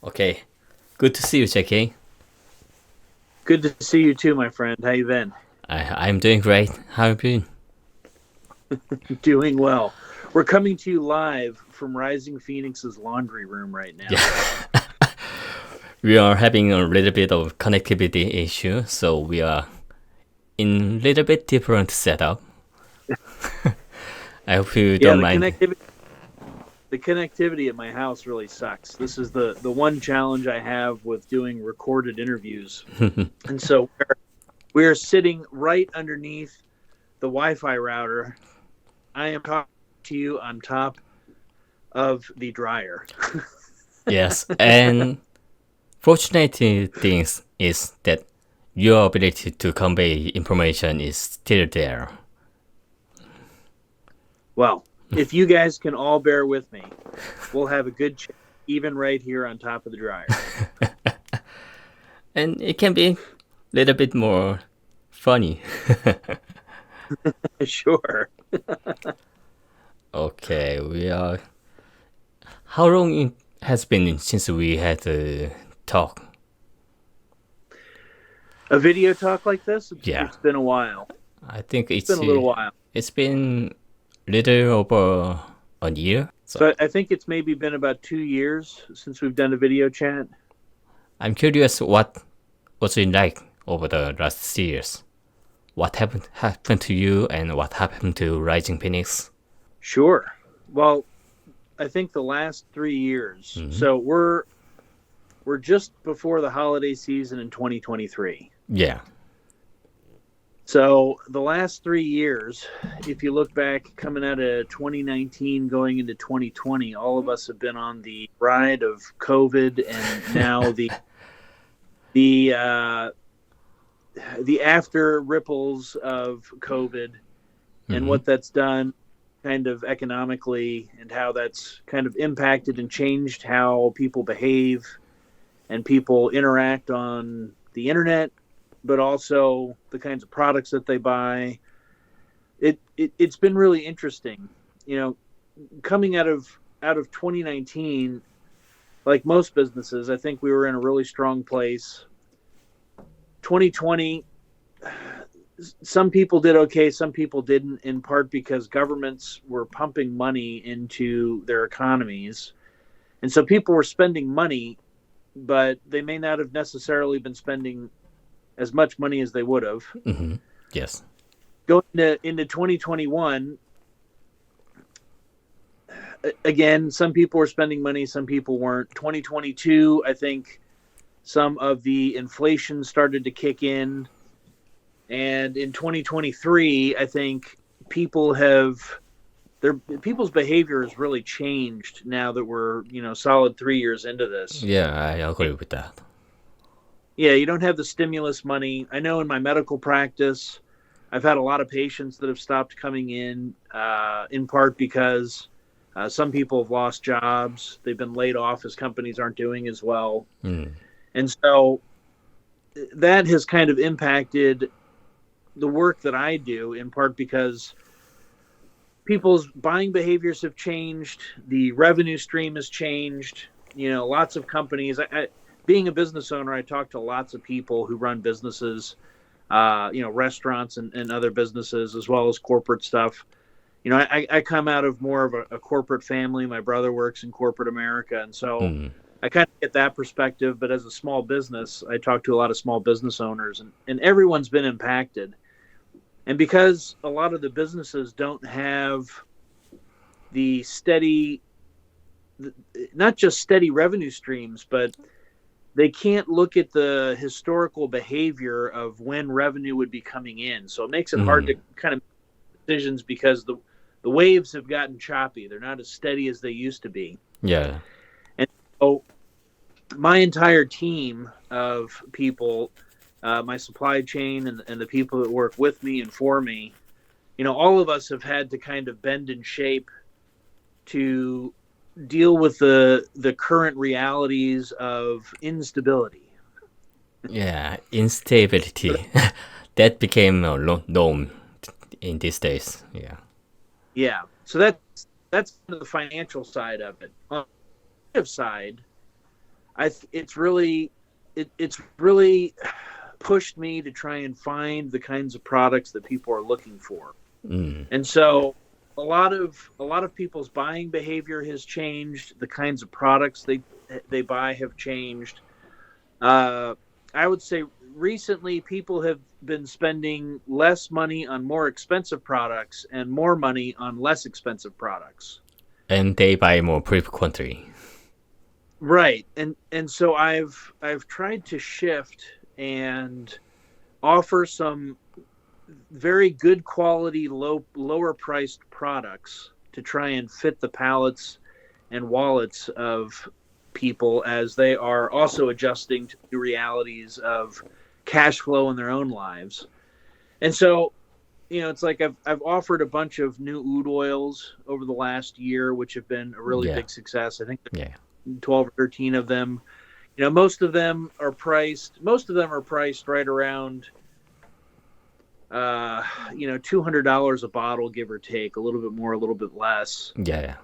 Okay. Good to see you, JK. Good to see you too, my friend. How you been? I'm doing great. How have you been? Doing well. We're coming to you live from Rising Phoenix's laundry room right Yeah. now. We are having a little bit of connectivity issue, so we are in a little bit different setup. I hope you Yeah, don't mind. the connectivity at my house really sucks. This is the one challenge I have with doing recorded interviews. And so we're sitting right underneath the Wi-Fi router. I am talking to you on top of the dryer. Yes, and fortunate things is that your ability to convey information is still there. Well, if you guys can all bear with me, we'll have a good chat even right here on top of the dryer. And it can be a little bit more funny. Sure. Okay, we are. How long it has been since we had a talk? A video talk like this, Yeah, it's been a while. I think It's been a little while. it's been little over a year. So So I think it's maybe been about 2 years since we've done a video chat. I'm curious what's it like over the last years. What happened to you, and what happened to Rising Phoenix? Sure. Well, I think the last 3 years. Mm-hmm. So we're just before the holiday season in 2023. Yeah. So the last 3 years, if you look back coming out of 2019 going into 2020, all of us have been on the ride of COVID and now the after ripples of COVID and Mm-hmm. what that's done kind of economically and how that's kind of impacted and changed how people behave and people interact on the internet, but also the kinds of products that they buy. It's been really interesting, you know, coming out of 2019. Like most businesses, I think we were in a really strong place. 2020, some people did okay, some people didn't, in part because governments were pumping money into their economies. And so people were spending money, but they may not have necessarily been spending as much money as they would have. Mm-hmm. Yes. Going into 2021, again, some people were spending money, some people weren't. 2022, I think some of the inflation started to kick in. And in 2023, I think people have people's behavior has really changed now that we're, solid 3 years into this. Yeah, I agree with that. Yeah, you don't have the stimulus money. I know in my medical practice, I've had a lot of patients that have stopped coming in part because some people have lost jobs. They've been laid off as companies aren't doing as well. Mm. And so that has kind of impacted the work that I do, in part because people's buying behaviors have changed. The revenue stream has changed. Lots of companies. Being a business owner, I talk to lots of people who run businesses, restaurants and other businesses, as well as corporate stuff. I come out of more of a corporate family. My brother works in corporate America. And so Mm. I kind of get that perspective. But as a small business, I talk to a lot of small business owners, and everyone's been impacted. And because a lot of the businesses don't have the steady, not just steady revenue streams, but they can't look at the historical behavior of when revenue would be coming in. So it makes it hard to Mm. kind of make decisions because the waves have gotten choppy. They're not as steady as they used to be. Yeah. And so my entire team of people, my supply chain and the people that work with me and for me, all of us have had to kind of bend and shape to deal with the current realities of instability. Yeah, instability. That became a norm in these days. Yeah. Yeah. So that's the financial side of it. On the creative side, it's really pushed me to try and find the kinds of products that people are looking for. And so a lot of people's buying behavior has changed. The kinds of products they buy have changed. I would say recently people have been spending less money on more expensive products and more money on less expensive products. And they buy more frequently. Right. And so I've tried to shift and offer some very good quality, lower priced products to try and fit the palates and wallets of people as they are also adjusting to the realities of cash flow in their own lives. And so, it's like I've offered a bunch of new oud oils over the last year, which have been a really big success. I think 12 or 13 of them. Most of them are priced right around $200 a bottle, give or take, a little bit more, a little bit less. Yeah.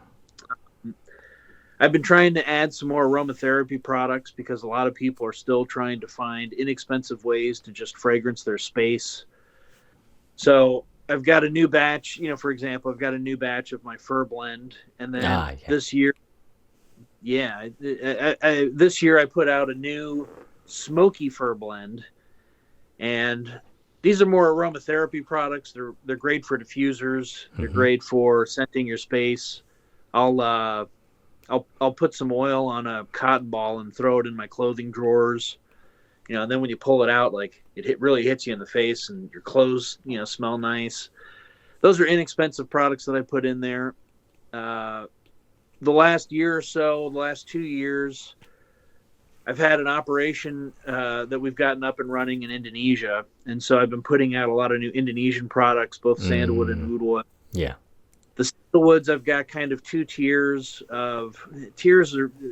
I've been trying to add some more aromatherapy products because a lot of people are still trying to find inexpensive ways to just fragrance their space. So I've got a new batch, for example, I've got a new batch of my fir blend. And then this year, this year I put out a new smoky fir blend. And these are more aromatherapy products. They're great for diffusers. They're great for scenting your space. I'll put some oil on a cotton ball and throw it in my clothing drawers. And then when you pull it out, like it really hits you in the face, and your clothes, smell nice. Those are inexpensive products that I put in there. The last year or so, the last 2 years, I've had an operation that we've gotten up and running in Indonesia, and so I've been putting out a lot of new Indonesian products, both sandalwood and oud oil. Yeah. The sandalwoods, I've got kind of two tiers of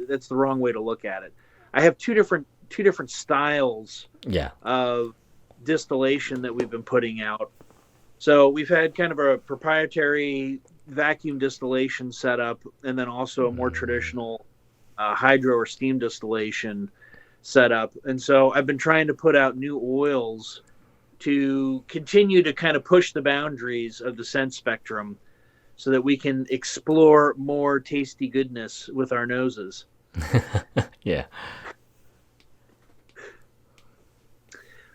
that's the wrong way to look at it. I have two different styles of distillation that we've been putting out. So we've had kind of a proprietary vacuum distillation setup, and then also a more traditional hydro or steam distillation setup. And so I've been trying to put out new oils to continue to kind of push the boundaries of the scent spectrum so that we can explore more tasty goodness with our noses. Yeah.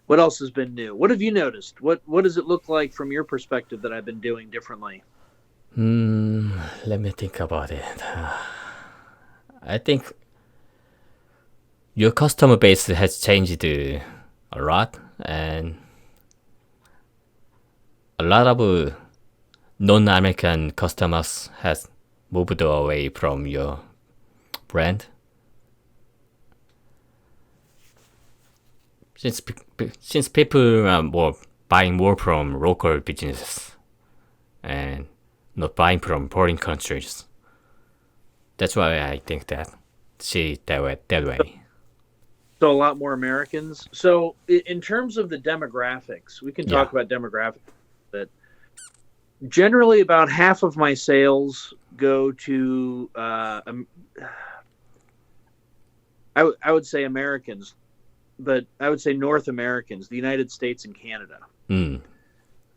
What else has been new? What have you noticed? What does it look like from your perspective that I've been doing differently? Let me think about it. I think your customer base has changed a lot, and a lot of non-American customers has moved away from your brand. Since people are buying more from local businesses and not buying from foreign countries. That's why I think that. See it that way. So a lot more Americans. So in terms of the demographics, we can talk about demographics. That generally about half of my sales go to, I would say Americans, but I would say North Americans, the United States and Canada. I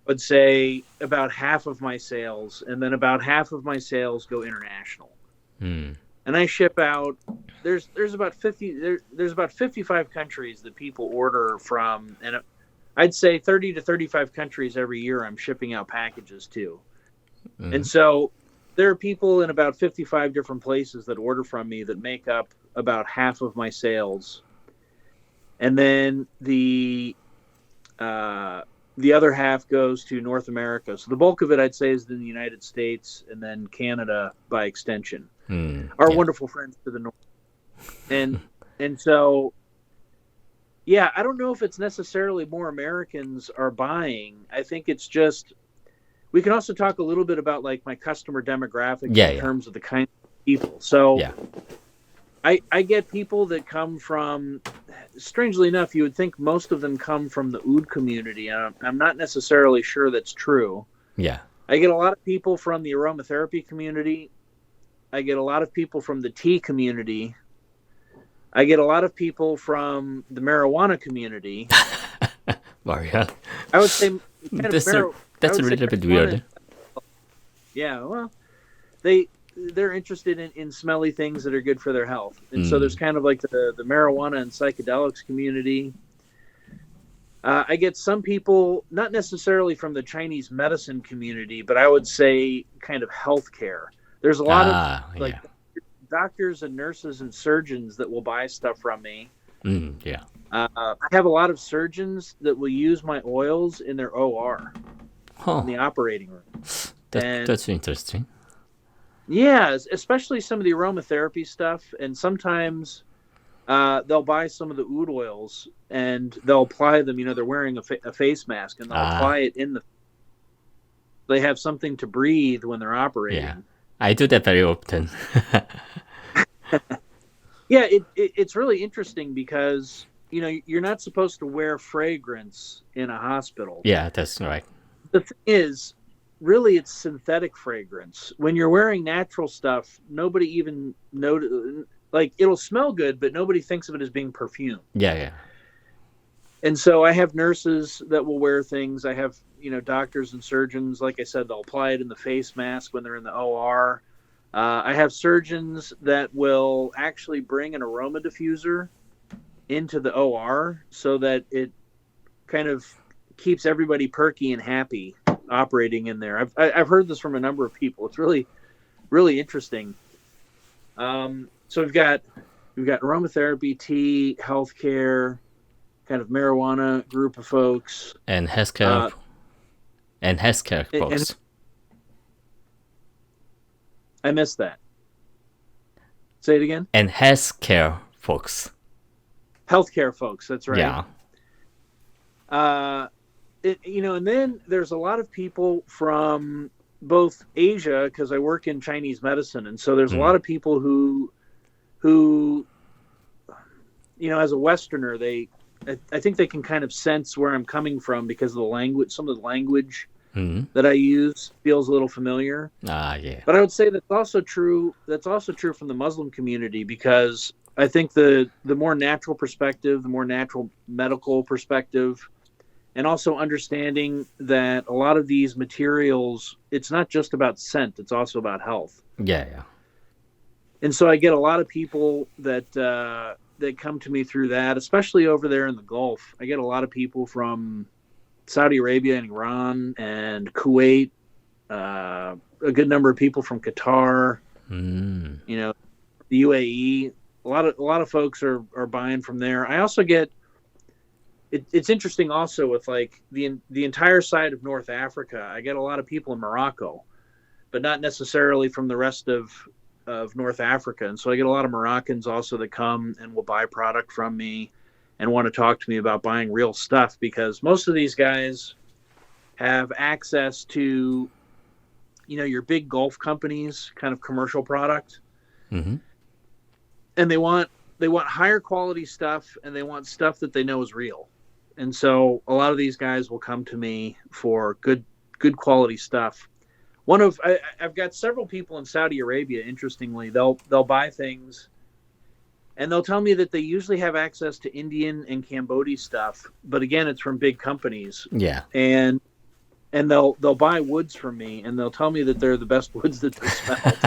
would say about half of my sales, and then about half of my sales go international. And I ship out. There's about 55 countries that people order from, and I'd say 30 to 35 countries every year I'm shipping out packages to. And so there are people in about 55 different places that order from me that make up about half of my sales. And then the other half goes to North America. So the bulk of it, I'd say, is in the United States and then Canada by extension. Our wonderful friends to the north. And so, I don't know if it's necessarily more Americans are buying. I think it's just, we can also talk a little bit about like my customer demographics in terms of the kind of people. So I get people that come from, strangely enough, you would think most of them come from the oud community. I'm not necessarily sure that's true. I get a lot of people from the aromatherapy community. I get a lot of people from the tea community. I get a lot of people from the marijuana community. Maria. I would say kind of That's a, I that's a would say little bit marijuana. weird. Yeah, well, they're interested in smelly things that are good for their health, and so there's kind of like the marijuana and psychedelics community. I get some people, not necessarily from the Chinese medicine community, but I would say kind of healthcare. There's a lot of Ah, like yeah. doctors and nurses and surgeons that will buy stuff from me. Yeah. I have a lot of surgeons that will use my oils in their OR, in the Huh. operating room. And That's interesting. yeah, especially some of the aromatherapy stuff. And sometimes they'll buy some of the oud oils and they'll apply them. They're wearing a face mask and they'll apply Ah, it in the. They have something to breathe when they're yeah. operating. I do that very often. Yeah, it's really interesting because you're not supposed to wear fragrance in a hospital. Yeah, that's right. The thing is, really, it's synthetic fragrance. When you're wearing natural stuff, nobody even notice. Like it'll smell good, but nobody thinks of it as being perfume. Yeah, yeah. And so I have nurses that will wear things. I have doctors and surgeons. Like I said, they'll apply it in the face mask when they're in the OR. I have surgeons that will actually bring an aroma diffuser into the OR so that it kind of keeps everybody perky and happy operating in there. I've heard this from a number of people. It's really, really interesting. So we've got aromatherapy, tea, healthcare, kind of marijuana group of folks, And healthcare and folks. I missed that. Say it again. And healthcare folks. Healthcare folks. That's right. Yeah. And then there's a lot of people from both Asia because I work in Chinese medicine, and so there's a lot of people who, as a Westerner, I think they can kind of sense where I'm coming from because of the language. Some of the language that I use feels a little familiar. Ah, yeah. But I would say that's also true. That's also true from the Muslim community because I think the more natural perspective, the more natural medical perspective, and also understanding that a lot of these materials, it's not just about scent; it's also about health. Yeah, yeah. And so I get a lot of people that come to me through that, especially over there in the Gulf. I get a lot of people from Saudi Arabia and Iran and Kuwait. A good number of people from Qatar. The UAE. A lot of folks are buying from there. I also get. It's interesting also with like the entire side of North Africa. I get a lot of people in Morocco, but not necessarily from the rest of North Africa. And so I get a lot of Moroccans also that come and will buy product from me and want to talk to me about buying real stuff because most of these guys have access to, your big Gulf companies, kind of commercial product. Mm-hmm. And they want higher quality stuff and they want stuff that they know is real. And so a lot of these guys will come to me for good quality stuff. I've got several people in Saudi Arabia. Interestingly, they'll buy things, and they'll tell me that they usually have access to Indian and Cambodian stuff, but again, it's from big companies. Yeah. And they'll buy woods from me, and they'll tell me that they're the best woods that they smelled.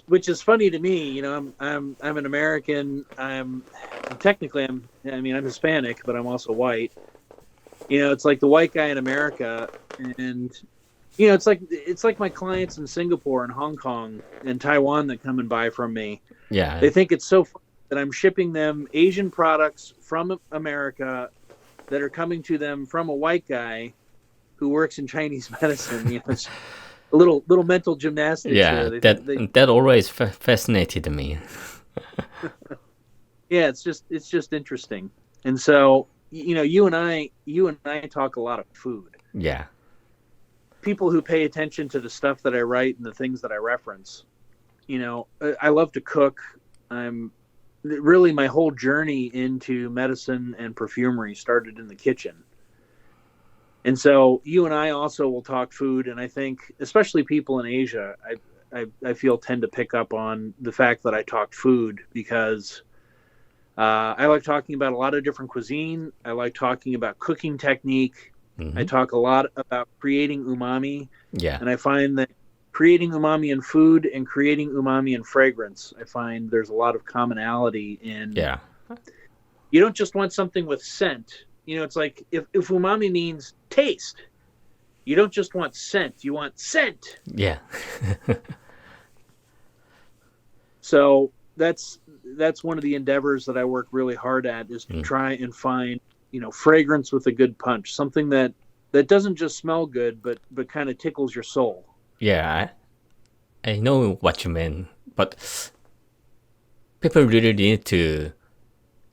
Which is funny to me. I'm an American. I'm Hispanic, but I'm also white. It's like the white guy in America, and it's like my clients in Singapore and Hong Kong and Taiwan that come and buy from me. Yeah. They think it's so funny that I'm shipping them Asian products from America that are coming to them from a white guy who works in Chinese medicine. It's a little mental gymnastics. Yeah, there. that always fascinated me. Yeah, it's just interesting, and so you and I talk a lot of food. Yeah. People who pay attention to the stuff that I write and the things that I reference. I love to cook. Really my whole journey into medicine and perfumery started in the kitchen. And so you and I also will talk food, and I think especially people in Asia, I feel tend to pick up on the fact that I talk food because I like talking about a lot of different cuisine. I like talking about cooking technique. I talk a lot about creating umami. Yeah. And I find that creating umami in food and creating umami in fragrance, I find there's a lot of commonality in. Yeah. You don't just want something with scent. It's like if umami means taste, you don't just want scent. You want scent. Yeah. So that's one of the endeavors that I work really hard at is to try and find, fragrance with a good punch, something that doesn't just smell good, but kind of tickles your soul. Yeah, I know what you mean, but people really need to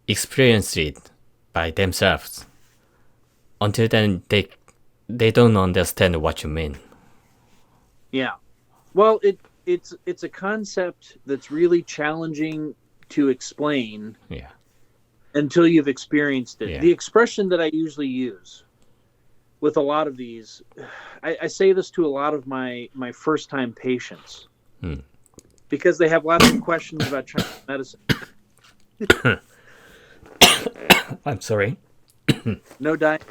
experience it by themselves. Until then, they don't understand what you mean. Yeah. Well, it's a concept that's really challenging to explain Yeah. until you've experienced it. Yeah. The expression that I usually use with a lot of these, I say this to a lot of my first-time patients because they have lots of questions about Chinese medicine. I'm sorry. No diet.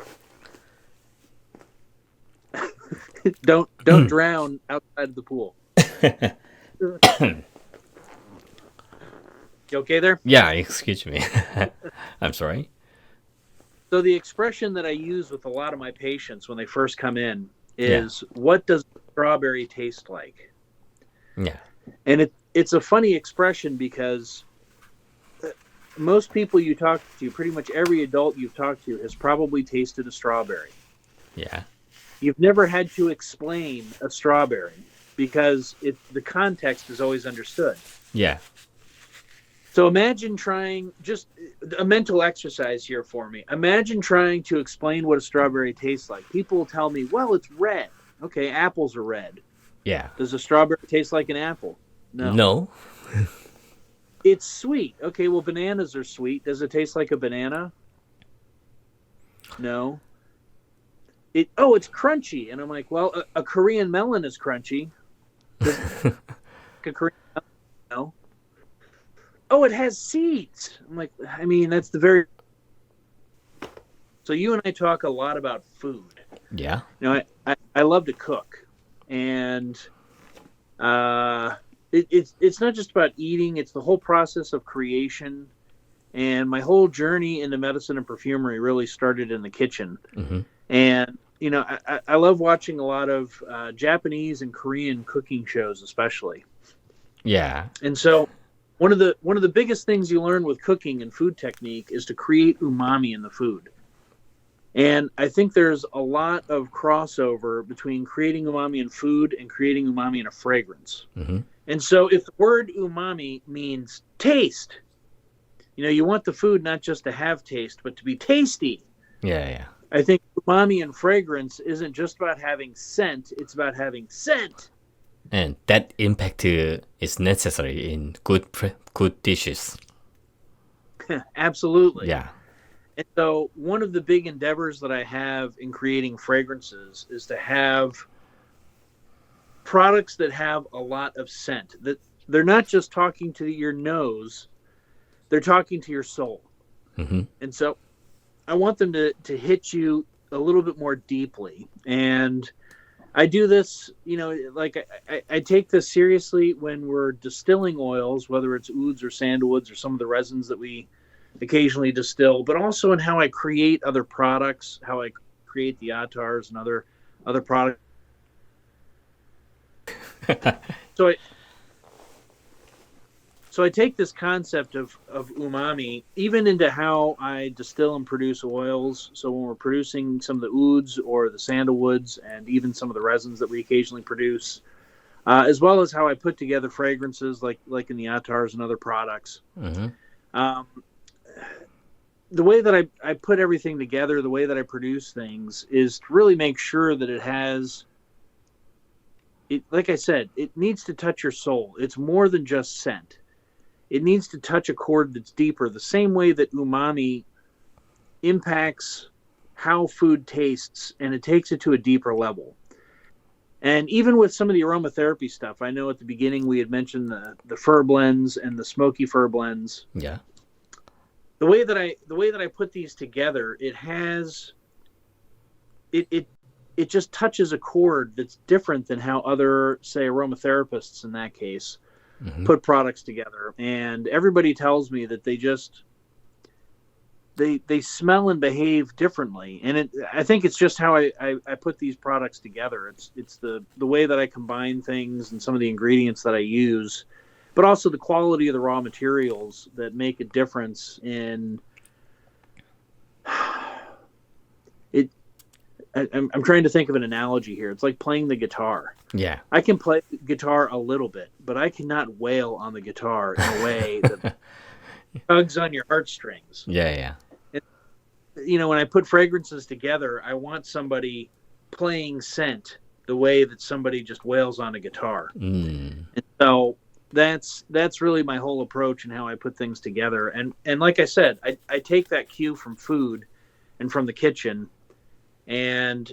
Don't drown outside of the pool. You okay there? Yeah, excuse me. I'm sorry. So the expression that I use with a lot of my patients when they first come in is, what does strawberry taste like? Yeah. And it's a funny expression because most people you talk to, pretty much every adult you've talked to has probably tasted a strawberry. Yeah. You've never had to explain a strawberry because the context is always understood. Yeah. So imagine trying, just a mental exercise here for me. Imagine trying to explain what a strawberry tastes like. People will tell me, well, it's red. Okay, apples are red. Yeah. Does a strawberry taste like an apple? No. No. It's sweet. Okay, well, bananas are sweet. Does it taste like a banana? No. It's crunchy. And I'm like, well, a Korean melon is crunchy. A Korean melon? No. Oh, it has seeds. I'm like, I mean, that's the very... So you and I talk a lot about food. Yeah. I love to cook. And it's not just about eating. It's the whole process of creation. And my whole journey into medicine and perfumery really started in the kitchen. Mm-hmm. And, I love watching a lot of Japanese and Korean cooking shows, especially. Yeah. And so one of the biggest things you learn with cooking and food technique is to create umami in the food. And I think there's a lot of crossover between creating umami in food and creating umami in a fragrance. Mm-hmm. And so if the word umami means taste, you want the food not just to have taste, but to be tasty. Yeah, yeah. I think umami and fragrance isn't just about having scent, it's about having scent. And that impact is necessary in good dishes. Absolutely. Yeah. And so one of the big endeavors that I have in creating fragrances is to have products that have a lot of scent. That they're not just talking to your nose, they're talking to your soul. Mm-hmm. And so I want them to hit you a little bit more deeply. And I do this, I take this seriously when we're distilling oils, whether it's ouds or sandalwoods or some of the resins that we occasionally distill, but also in how I create other products, how I create the attars and other products. So I take this concept of umami even into how I distill and produce oils. So when we're producing some of the ouds or the sandalwoods and even some of the resins that we occasionally produce, as well as how I put together fragrances like in the attars and other products. Mm-hmm. The way that I put everything together, the way that I produce things is to really make sure that it has, like I said, it needs to touch your soul. It's more than just scent. It needs to touch a chord that's deeper, the same way that umami impacts how food tastes, and it takes it to a deeper level. And even with some of the aromatherapy stuff, I know at the beginning we had mentioned the fir blends and the smoky fir blends. Yeah. The way that I put these together, it just touches a chord that's different than how other, say, aromatherapists in that case put products together. And everybody tells me that they smell and behave differently, and I think it's just how I put these products together. It's the way that I combine things and some of the ingredients that I use, but also the quality of the raw materials that make a difference in it. I'm trying to think of an analogy here. It's like playing the guitar. Yeah. I can play guitar a little bit, but I cannot wail on the guitar in a way that tugs on your heartstrings. Yeah. When I put fragrances together, I want somebody playing scent the way that somebody just wails on a guitar. And so that's really my whole approach and how I put things together. And like I said, I take that cue from food and from the kitchen. And,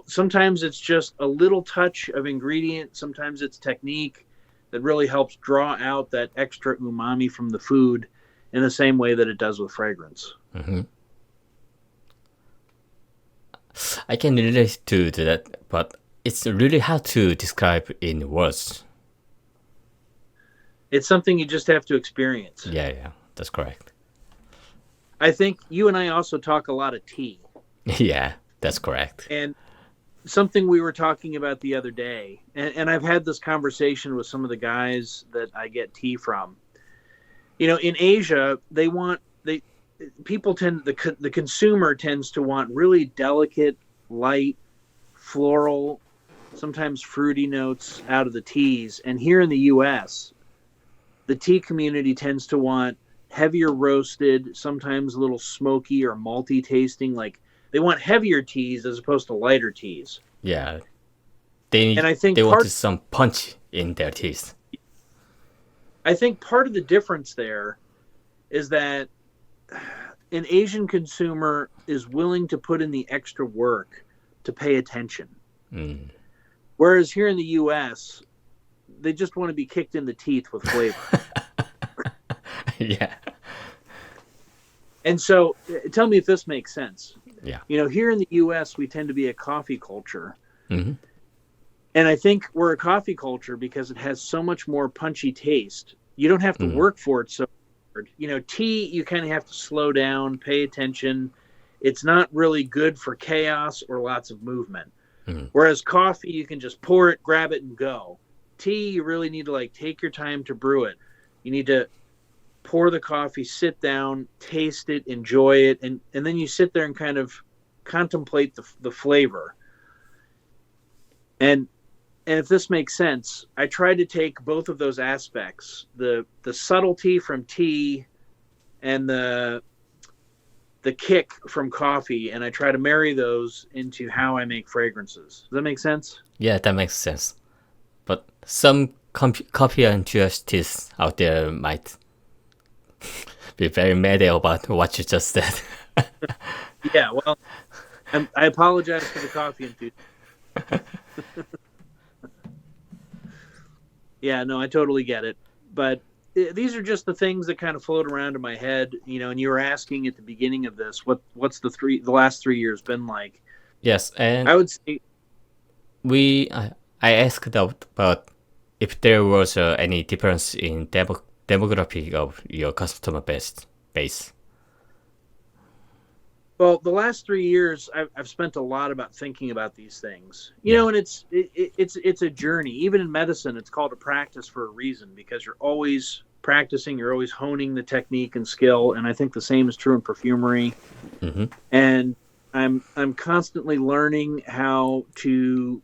sometimes it's just a little touch of ingredient. Sometimes it's technique that really helps draw out that extra umami from the food in the same way that it does with fragrance. I can relate to that, but it's really hard to describe in words. It's something you just have to experience. Yeah, that's correct. I think you and I also talk a lot of tea. Yeah, that's correct. And something we were talking about the other day, and I've had this conversation with some of the guys that I get tea from. In Asia, the consumer tends to want really delicate, light, floral, sometimes fruity notes out of the teas. And here in the U.S., the tea community tends to want heavier roasted, sometimes a little smoky or malty tasting. Like they want heavier teas as opposed to lighter teas. Yeah. I think they wanted some punch in their teas. I think part of the difference there is that an Asian consumer is willing to put in the extra work to pay attention. Whereas here in the U.S., they just want to be kicked in the teeth with flavor. Yeah. And so tell me if this makes sense. Yeah. Here in the U.S., we tend to be a coffee culture. And I think we're a coffee culture because it has so much more punchy taste. You don't have to work for it so hard. Tea, you kind of have to slow down, pay attention. It's not really good for chaos or lots of movement. Whereas coffee, you can just pour it, grab it, and go. Tea, you really need to take your time to brew it. You need to pour the coffee, sit down, taste it, enjoy it, and then you sit there and kind of contemplate the flavor. And if this makes sense, I try to take both of those aspects, the subtlety from tea and the kick from coffee, and I try to marry those into how I make fragrances. Does that make sense? Yeah, that makes sense. But some coffee enthusiasts out there might be very mad about what you just said. Yeah, well, I apologize for the coffee enthusiast. Yeah, no, I totally get it. But these are just the things that kind of float around in my head, and you were asking at the beginning of this, what's the last 3 years been like? Yes, and I would say I asked about if there was any difference in demographic of your customer base. Well, the last 3 years, I've spent a lot about thinking about these things, and it's a journey. Even in medicine, it's called a practice for a reason, because you're always practicing, you're always honing the technique and skill. And I think the same is true in perfumery. And I'm constantly learning how to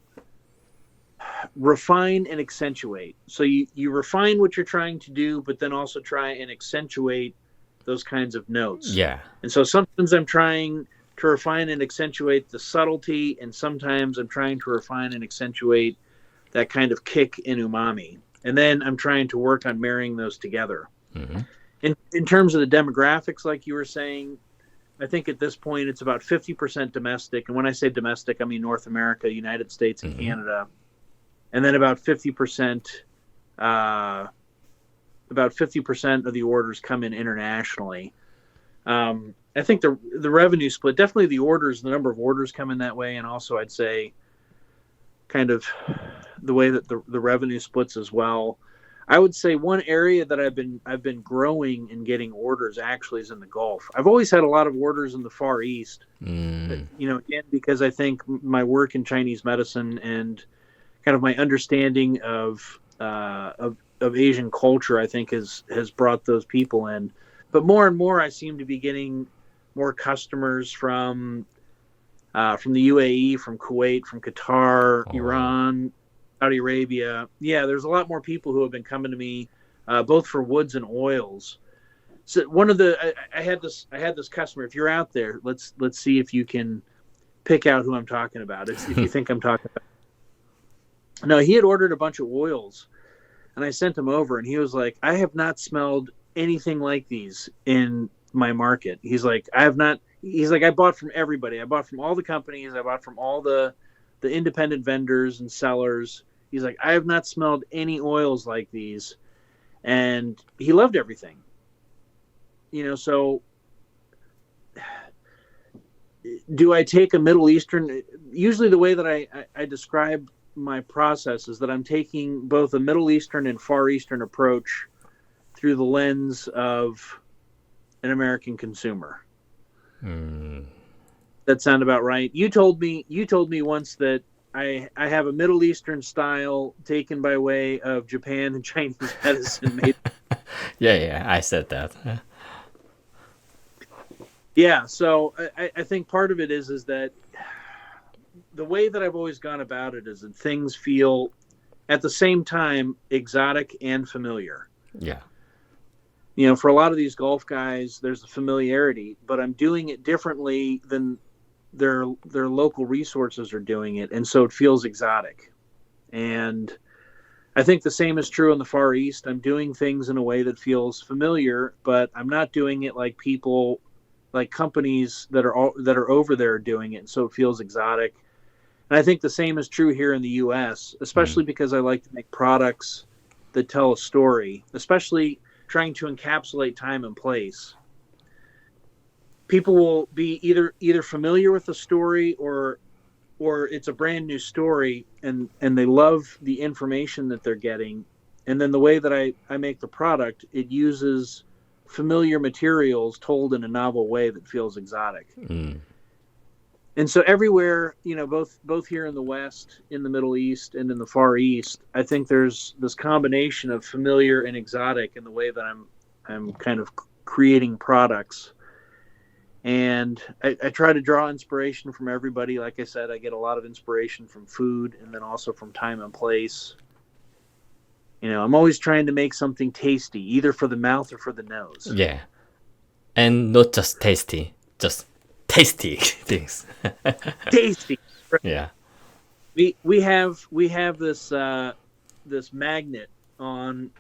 refine and accentuate. So you refine what you're trying to do, but then also try and accentuate those kinds of notes. Yeah. And so sometimes I'm trying to refine and accentuate the subtlety, and sometimes I'm trying to refine and accentuate that kind of kick in umami. And then I'm trying to work on marrying those together. In terms of the demographics, like you were saying, I think at this point it's about 50% domestic. And when I say domestic, I mean North America, United States, and Canada. and then about 50%. About 50% of the orders come in internationally. I think the revenue split, definitely the orders, the number of orders come in that way, and also I'd say kind of the way that the revenue splits as well. I would say one area that I've been growing and getting orders actually is in the Gulf. I've always had a lot of orders in the Far East, again, because I think my work in Chinese medicine and kind of my understanding of Asian culture, I think has brought those people in. But more and more, I seem to be getting more customers from the UAE, from Kuwait, from Qatar, Iran, Saudi Arabia. Yeah, there's a lot more people who have been coming to me, both for woods and oils. So one of the I had this customer. If you're out there, let's see if you can pick out who I'm talking about. If you think I'm talking about. No, he had ordered a bunch of oils, and I sent him over, and he was like, "I have not smelled anything like these in my market." He's like, "I have not." He's like, "I bought from everybody. I bought from all the companies. I bought from all the independent vendors and sellers." He's like, "I have not smelled any oils like these," and he loved everything. So do I take a Middle Eastern? Usually, the way that I describe my process is that I'm taking both a Middle Eastern and Far Eastern approach through the lens of an American consumer. That sound about right? You told me once that I have a Middle Eastern style taken by way of Japan and Chinese medicine. Yeah, I said that. Yeah, so I think part of it is that the way that I've always gone about it is that things feel at the same time exotic and familiar. Yeah. For a lot of these Gulf guys, there's a familiarity, but I'm doing it differently than their local resources are doing it, and so it feels exotic. And I think the same is true in the Far East. I'm doing things in a way that feels familiar, but I'm not doing it like people, like companies that are over there are doing it, and so it feels exotic. And I think the same is true here in the U.S., especially because I like to make products that tell a story, especially trying to encapsulate time and place. People will be either familiar with the story or it's a brand new story, and they love the information that they're getting. And then the way that I make the product, it uses familiar materials told in a novel way that feels exotic. And so everywhere, both here in the West, in the Middle East, and in the Far East, I think there's this combination of familiar and exotic in the way that I'm kind of creating products. And I try to draw inspiration from everybody. Like I said, I get a lot of inspiration from food and then also from time and place. I'm always trying to make something tasty, either for the mouth or for the nose. Yeah. And not just tasty, just tasty things. Tasty. Yeah. We have this magnet on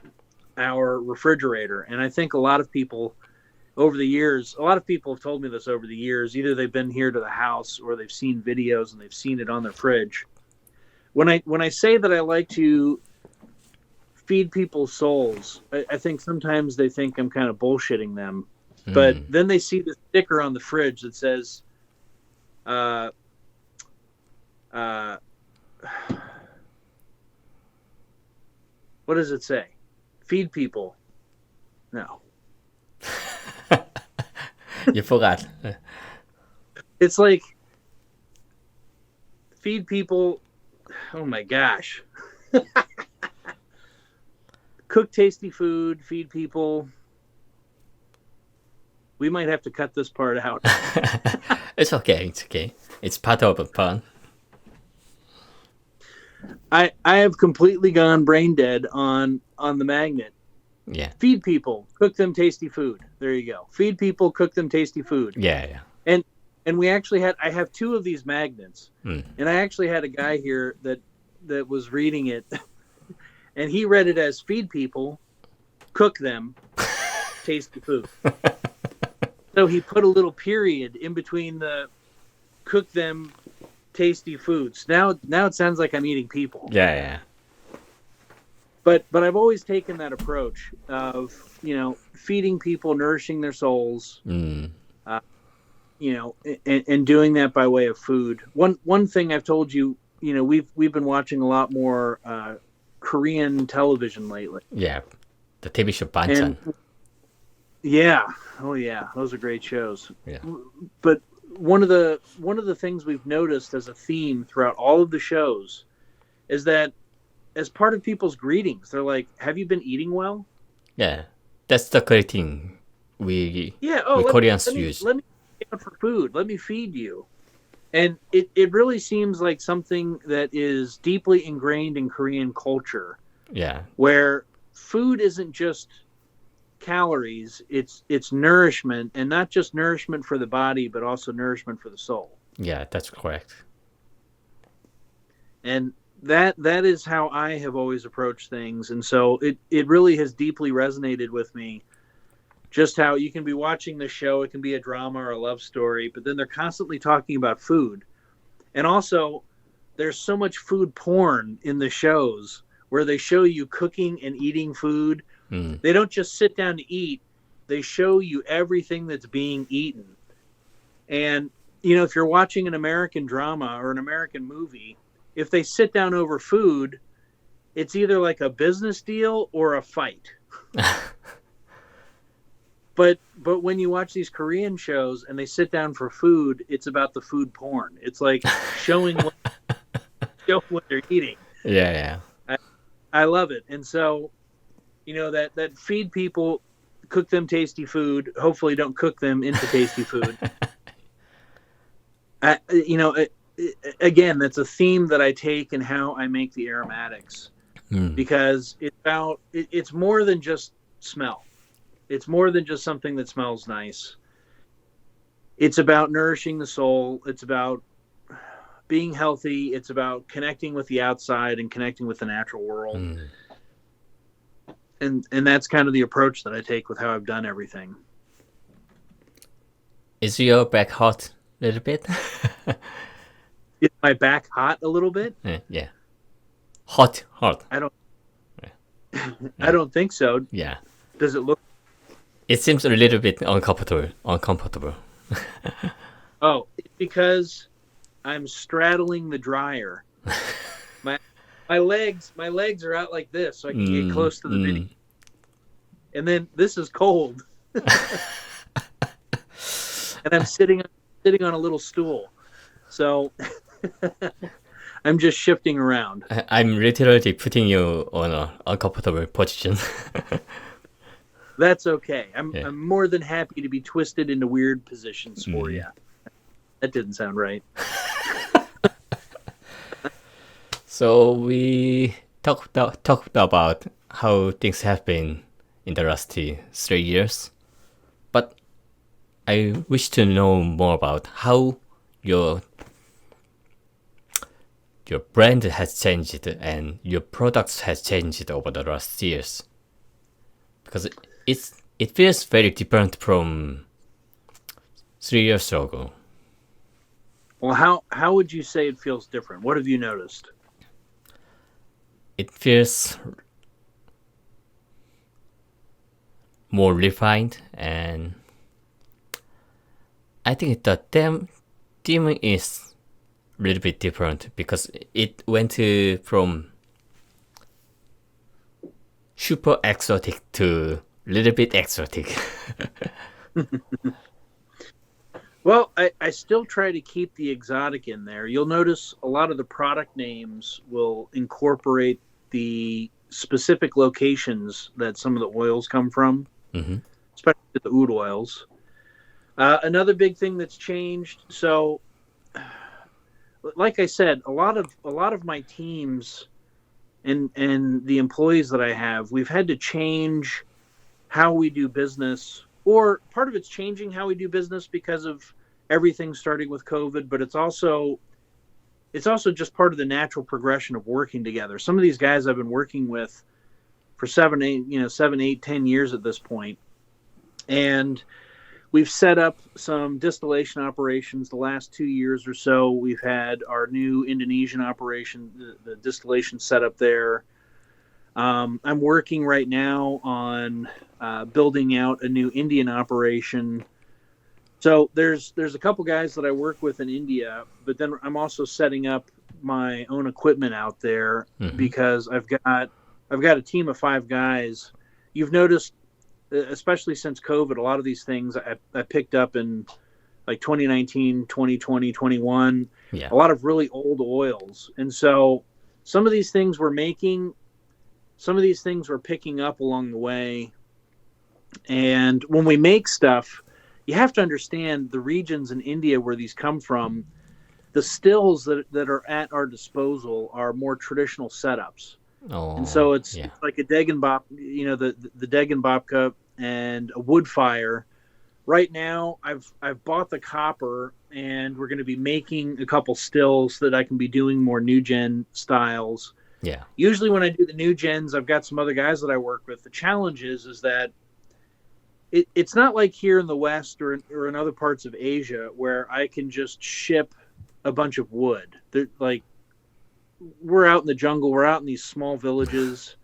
our refrigerator, and I think a lot of people have told me this over the years. Either they've been here to the house or they've seen videos and they've seen it on their fridge. When I say that I like to feed people's souls, I think sometimes they think I'm kind of bullshitting them. But then they see the sticker on the fridge that says, what does it say? Feed people. No. You forgot. It's like, feed people. Oh my gosh. Cook tasty food, feed people. We might have to cut this part out. It's okay. It's part of the fun. I have completely gone brain dead on the magnet. Yeah. Feed people, cook them tasty food. There you go. Feed people, cook them tasty food. Yeah. And we actually I have two of these magnets. And I actually had a guy here that was reading it, and he read it as feed people, cook them, tasty food. So he put a little period in between the cook them tasty foods. Now it sounds like I'm eating people. Yeah. but I've always taken that approach of, feeding people, nourishing their souls, Mm. and doing that by way of food. One thing I've told you, we've been watching a lot more Korean television lately. Yeah. The TV show Banchan. And yeah, oh yeah, those are great shows. Yeah. But one of the things we've noticed as a theme throughout all of the shows is that as part of people's greetings, they're like, "Have you been eating well?" Yeah. That's the greeting we Let Koreans me use. let me get out for food. Let me feed you. And it really seems like something that is deeply ingrained in Korean culture, Yeah. where food isn't just calories, it's nourishment, and not just nourishment for the body, but also nourishment for the soul. Yeah, that's correct. And that is how I have always approached things. And so it really has deeply resonated with me, just how you can be watching the show, it can be a drama or a love story, but then they're constantly talking about food. And also, there's so much food porn in the shows where they show you cooking and eating food. Mm. They don't just sit down to eat, they show you everything that's being eaten. And, if you're watching an American drama or an American movie, if they sit down over food, it's either like a business deal or a fight. But when you watch these Korean shows and they sit down for food, it's about the food porn. It's like showing what they're eating. Yeah. I love it. And so, that feed people, cook them tasty food. Hopefully, don't cook them into tasty food. Again, that's a theme that I take in how I make the aromatics, because it's more than just smell. It's more than just something that smells nice. It's about nourishing the soul. It's about being healthy. It's about connecting with the outside and connecting with the natural world. And that's kind of the approach that I take with how I've done everything. Is your back hot a little bit? Is my back hot a little bit? Yeah. Hot. I don't. Yeah. I don't think so. Yeah. Does it look? It seems a little bit uncomfortable. Oh, because I'm straddling the dryer. My legs are out like this, so I can get close to the video. And then this is cold, and I'm sitting on a little stool, so I'm just shifting around. I'm literally putting you on an uncomfortable position. That's okay. I'm more than happy to be twisted into weird positions for you. That didn't sound right. So we talked about how things have been in the last 3 years, but I wish to know more about how your brand has changed and your products has changed over the last years, because it feels very different from 3 years ago. Well, how would you say it feels different? What have you noticed? It feels more refined, and I think the theme is a little bit different, because it went from super exotic to a little bit exotic. Well, I still try to keep the exotic in there. You'll notice a lot of the product names will incorporate the specific locations that some of the oils come from, especially the oud oils. Another big thing that's changed. So, like I said, a lot of my teams and the employees that I have, we've had to change how we do business. Or part of it's changing how we do business because of everything starting with COVID, but it's also just part of the natural progression of working together. Some of these guys I've been working with for 7, 8, 10 years at this point. And we've set up some distillation operations the last 2 years or so. We've had our new Indonesian operation, the distillation set up there. I'm working right now on building out a new Indian operation. So there's a couple guys that I work with in India, but then I'm also setting up my own equipment out there because I've got a team of 5 guys. You've noticed, especially since COVID, a lot of these things I picked up in like 2019, 2020, 21, Yeah. a lot of really old oils. And so some of these things we're making, some of these things we're picking up along the way. And when we make stuff, you have to understand the regions in India where these come from. The stills that are at our disposal are more traditional setups. Oh, And so it's yeah. like a Degenbop, the Degenbopka and a wood fire. Right now, I've bought the copper, and we're going to be making a couple stills that I can be doing more new gen styles. Yeah. Usually, when I do the new gens, I've got some other guys that I work with. The challenge is that it's not like here in the West or in other parts of Asia where I can just ship a bunch of wood. Like, we're out in the jungle, we're out in these small villages.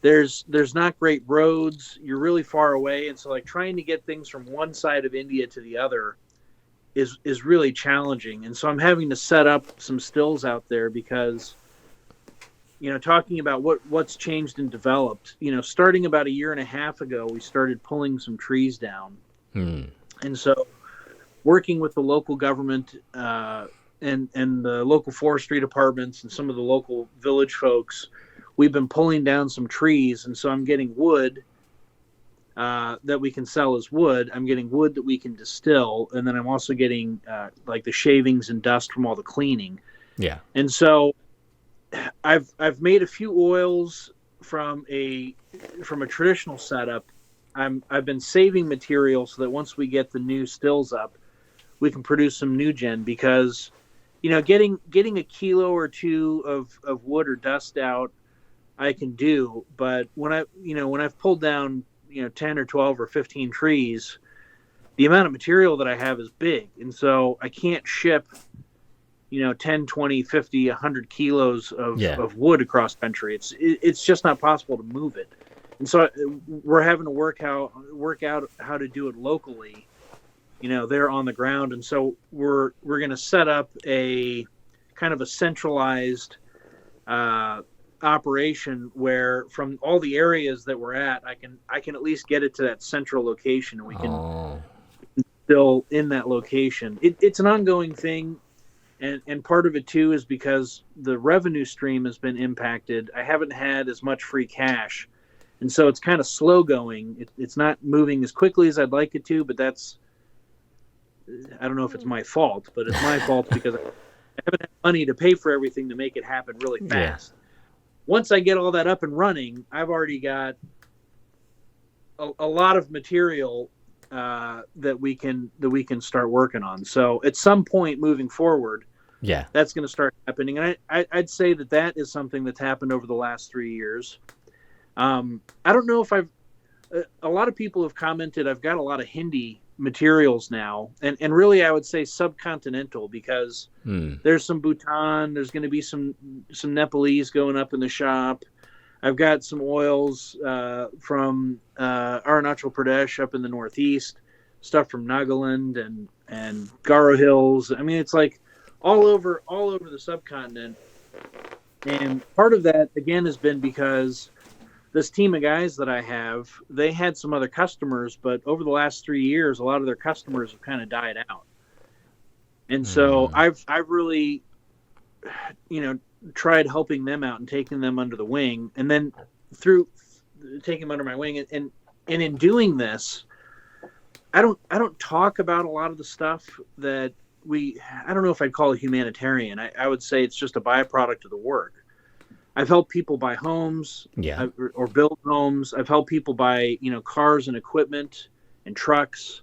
There's not great roads. You're really far away, and so like trying to get things from one side of India to the other is really challenging. And so I'm having to set up some stills out there because, talking about what's changed and developed. Starting about a year and a half ago, we started pulling some trees down, and so working with the local government and the local forestry departments and some of the local village folks. We've been pulling down some trees, and so I'm getting wood that we can sell as wood. I'm getting wood that we can distill, and then I'm also getting like the shavings and dust from all the cleaning. Yeah. And so I've made a few oils from a traditional setup. I've been saving material so that once we get the new stills up, we can produce some new gen because getting a kilo or two of wood or dust out I can do, but when I've pulled down 10 or 12 or 15 trees, the amount of material that I have is big, and so I can't ship 10, 20, 50, 100 kilos of wood across country. It's just not possible to move it, and so we're having to work out how to do it locally, there on the ground. And so we're going to set up a kind of a centralized operation where from all the areas that we're at, I can at least get it to that central location, and we can still in that location. It's an ongoing thing, and part of it too is because the revenue stream has been impacted. I haven't had as much free cash, and so it's kind of slow going. It's not moving as quickly as I'd like it to, but I don't know if it's my fault, but it's my fault because I haven't had money to pay for everything to make it happen really fast. Yeah. Once I get all that up and running, I've already got a lot of material that we can start working on. So at some point moving forward, that's going to start happening. And I'd say that is something that's happened over the last 3 years. I don't know if a lot of people have commented I've got a lot of Hindi materials now, and really I would say subcontinental, because there's some Bhutan, there's going to be some Nepalese going up in the shop. I've got some oils from Arunachal Pradesh up in the northeast, stuff from Nagaland and Garo Hills. I mean, it's like all over the subcontinent. And part of that again has been because this team of guys that I have, they had some other customers, but over the last 3 years, a lot of their customers have kind of died out. And so I've really, tried helping them out and taking them under the wing, and then through taking them under my wing. And in doing this, I don't talk about a lot of the stuff that I don't know if I'd call it humanitarian. I would say it's just a byproduct of the work. I've helped people buy homes or build homes. I've helped people buy, cars and equipment and trucks.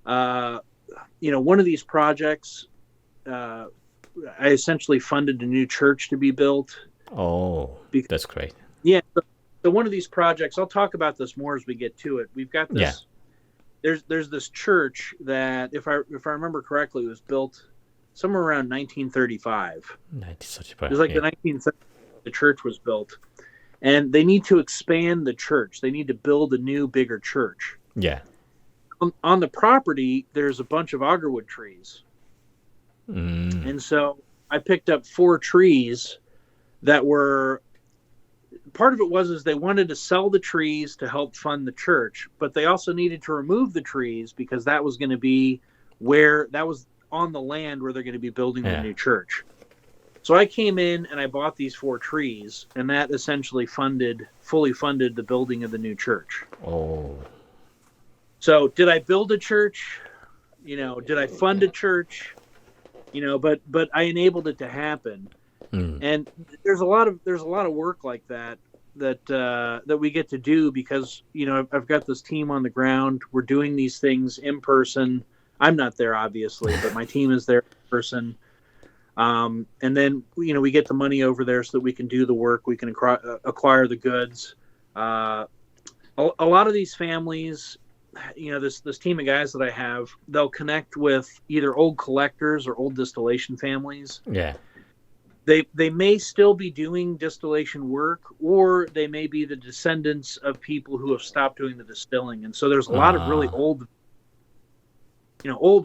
One of these projects, I essentially funded a new church to be built. Oh, that's great. Yeah. So one of these projects, I'll talk about this more as we get to it. We've got this. Yeah. There's this church that, if I remember correctly, was built somewhere around 1935. 1935. It was like the 19th century. the church was built, and they need to expand the church. They need to build a new, bigger church. Yeah. On the property, there's a bunch of agarwood trees. And so I picked up 4 trees that were, part of it was they wanted to sell the trees to help fund the church, but they also needed to remove the trees because that was going to be that was on the land where they're going to be building the new church. So I came in and I bought these 4 trees, and that essentially fully funded the building of the new church. Oh. So did I build a church? Did I fund a church? But I enabled it to happen. And there's a lot of work like that we get to do because, I've got this team on the ground. We're doing these things in person. I'm not there, obviously, but my team is there in person. And then, we get the money over there so that we can do the work. We can acquire the goods. A lot of these families, this team of guys that I have, they'll connect with either old collectors or old distillation families. Yeah. They may still be doing distillation work, or they may be the descendants of people who have stopped doing the distilling. And so there's a lot of really old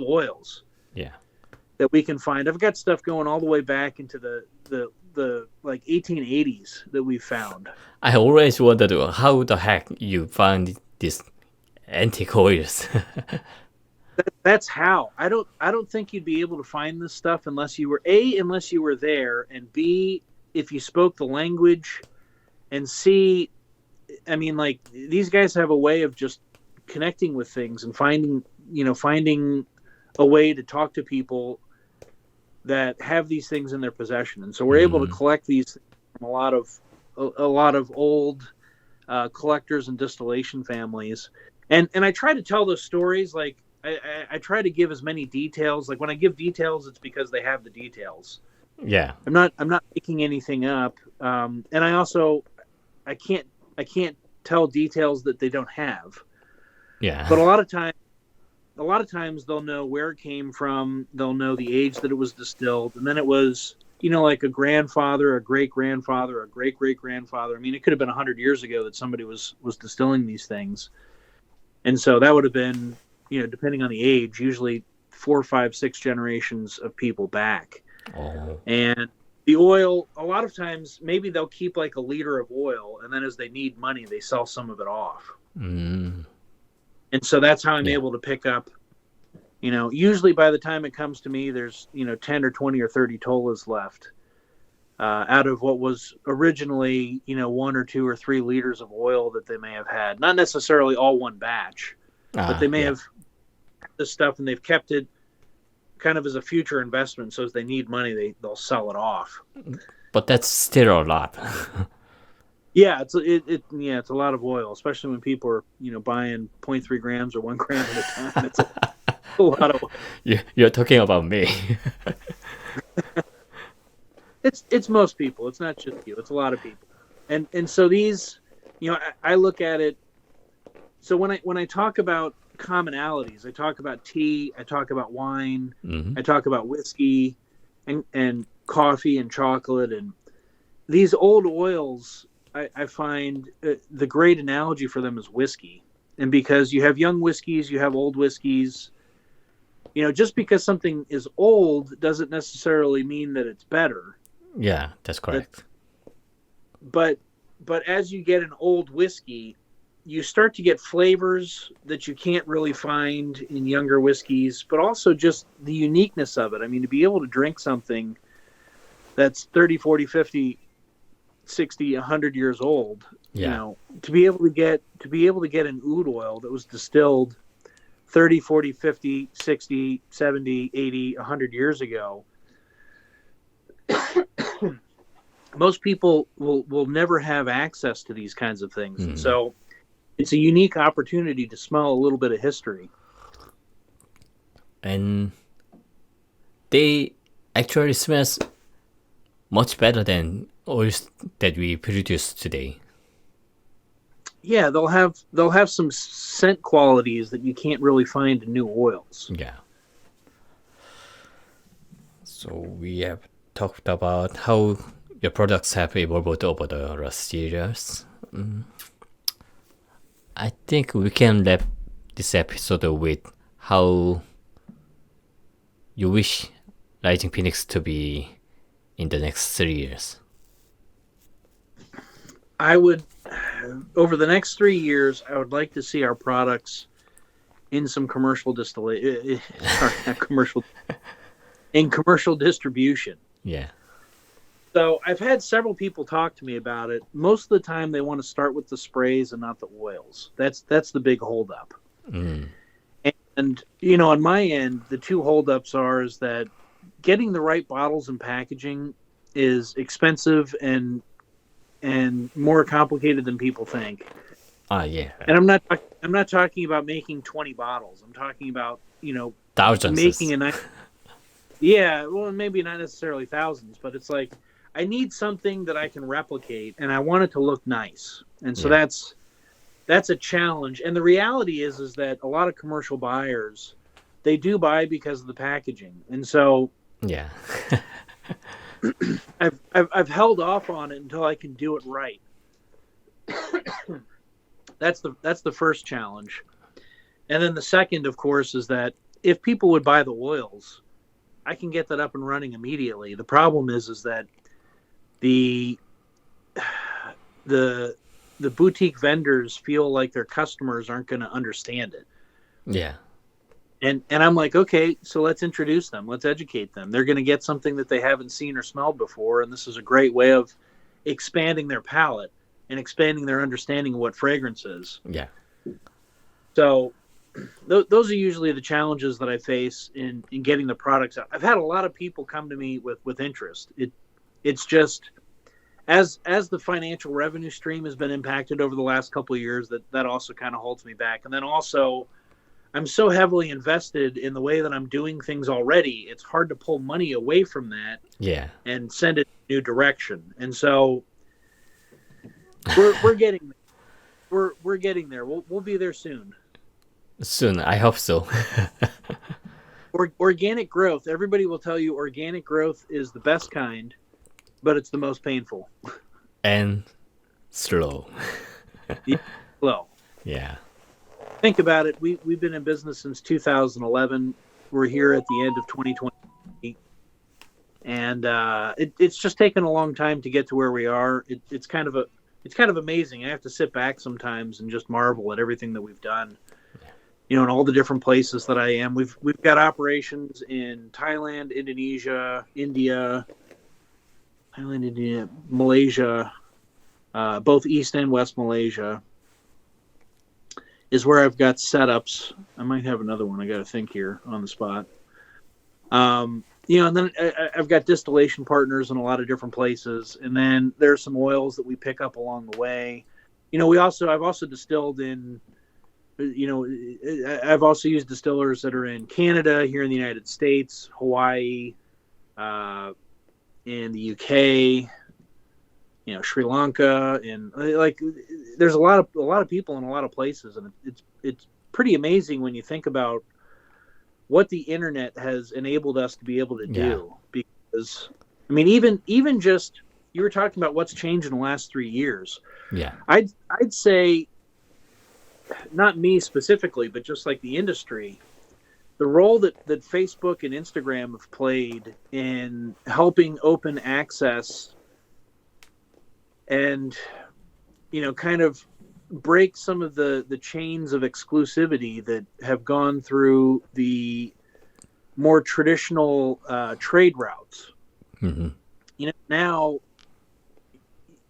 oils. Yeah. That we can find. I've got stuff going all the way back into the like 1880s that we found. I always wondered how the heck you find these antique oils. That's how. I don't think you'd be able to find this stuff unless you were there, and B, if you spoke the language, and C, I mean, like, these guys have a way of just connecting with things and finding a way to talk to people that have these things in their possession. And so we're able to collect these from a lot of old collectors and distillation families. And I try to tell those stories, like, I try to give as many details. Like, when I give details, it's because they have the details. Yeah. I'm not making anything up. And I can't tell details that they don't have. Yeah. But a lot of times they'll know where it came from. They'll know the age that it was distilled. And then it was, like a grandfather, a great-grandfather, a great-great-grandfather. I mean, it could have been 100 years ago that somebody was distilling these things. And so that would have been, depending on the age, usually 4, 5, 6 generations of people back. Oh. And the oil, a lot of times, maybe they'll keep like a liter of oil, and then as they need money, they sell some of it off. And so that's how I'm able to pick up, usually by the time it comes to me, there's, 10 or 20 or 30 tolas left out of what was originally, 1 or 2 or 3 liters of oil that they may have had. Not necessarily all one batch, but they may have this stuff and they've kept it kind of as a future investment. So as they need money, they'll sell it off. But that's still a lot. Yeah, it's a lot of oil, especially when people are, buying 0.3 grams or 1 gram at a time. It's a lot of oil. You're talking about me. It's most people. It's not just you. It's a lot of people. And so these, I look at it. So when I talk about commonalities, I talk about tea, I talk about wine, I talk about whiskey, and coffee and chocolate, and these old oils. I find the great analogy for them is whiskey. And because you have young whiskeys, you have old whiskeys. Just because something is old doesn't necessarily mean that it's better. Yeah, that's correct. But as you get an old whiskey, you start to get flavors that you can't really find in younger whiskeys, but also just the uniqueness of it. I mean, to be able to drink something that's 30, 40, 50, 60, 100 years old, to be able to get an oud oil that was distilled 30, 40, 50, 60, 70, 80, 100 years ago. Most people will never have access to these kinds of things. And so it's a unique opportunity to smell a little bit of history. And they actually smell much better than oils that we produce today. Yeah, they'll have some scent qualities that you can't really find in new oils. Yeah. So we have talked about how your products have evolved over the last years. I think we can wrap this episode with how you wish Rising Phoenix to be in the next 3 years. I would, over the next 3 years, I would like to see our products in some commercial distillation. Sorry, not commercial. In commercial distribution. Yeah. So I've had several people talk to me about it. Most of the time, they want to start with the sprays and not the oils. That's the big holdup. And on my end, the two holdups is that getting the right bottles and packaging is expensive and more complicated than people think. Yeah. And I'm not talking about making 20 bottles. I'm talking about thousands. Making a nice. Yeah, well, maybe not necessarily thousands, but it's like I need something that I can replicate, and I want it to look nice. And so that's a challenge. And the reality is that a lot of commercial buyers, they do buy because of the packaging, and so yeah. I've held off on it until I can do it right. That's the first challenge. And then the second, of course, is that if people would buy the oils, I can get that up and running immediately. The problem is that the boutique vendors feel like their customers aren't going to understand it. Yeah. And I'm like, okay, so let's introduce them. Let's educate them. They're going to get something that they haven't seen or smelled before, and this is a great way of expanding their palate and expanding their understanding of what fragrance is. Yeah. So those are usually the challenges that I face in getting the products out. I've had a lot of people come to me with interest. It's just as the financial revenue stream has been impacted over the last couple of years, that also kind of holds me back. And then also, I'm so heavily invested in the way that I'm doing things already. It's hard to pull money away from that. Yeah. And send it in a new direction. And so we're getting there. We're getting there. We'll be there soon. Soon, I hope so. Organic growth. Everybody will tell you organic growth is the best kind, but it's the most painful. And slow. Slow. Yeah. Think about it. We've been in business since 2011. We're here at the end of 2020, and it's just taken a long time to get to where we are. It's kind of amazing. I have to sit back sometimes and just marvel at everything that we've done. In all the different places that I am. We've got operations in Thailand, Indonesia, India, Malaysia, both East and West Malaysia is where I've got setups. I might have another one. I got to think here on the spot. And then I've got distillation partners in a lot of different places. And then there's some oils that we pick up along the way. I've also distilled in, I've also used distillers that are in Canada, here in the United States, Hawaii, in the UK, Sri Lanka, and there's a lot of people in a lot of places, and it's pretty amazing when you think about what the internet has enabled us to be able to do. Because even just you were talking about what's changed in the last 3 years. Yeah, I'd say. Not me specifically, but just like the industry, the role that Facebook and Instagram have played in helping open access and, kind of break some of the chains of exclusivity that have gone through the more traditional trade routes. Mm-hmm. Now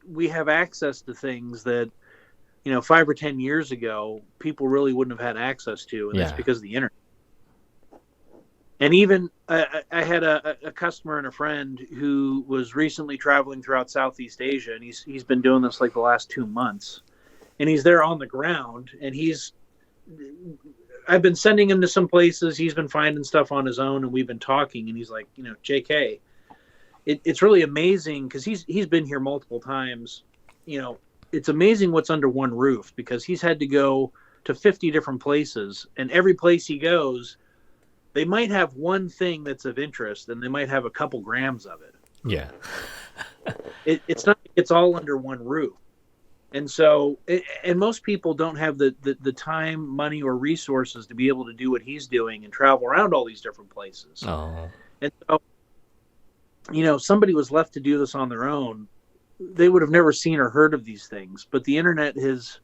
we have access to things that 5 or 10 years ago, people really wouldn't have had access to, and that's because of the internet. And even I had a customer and a friend who was recently traveling throughout Southeast Asia, and he's been doing this like the last 2 months, and he's there on the ground, and I've been sending him to some places, he's been finding stuff on his own, and we've been talking, and he's like, JK, it's really amazing because he's been here multiple times, It's amazing what's under one roof, because he's had to go to 50 different places, and every place he goes, they might have one thing that's of interest, and they might have a couple grams of it. Yeah. It's not. It's all under one roof. And so, and most people don't have the time, money, or resources to be able to do what he's doing and travel around all these different places. Oh, And so, if somebody was left to do this on their own, they would have never seen or heard of these things. But the internet has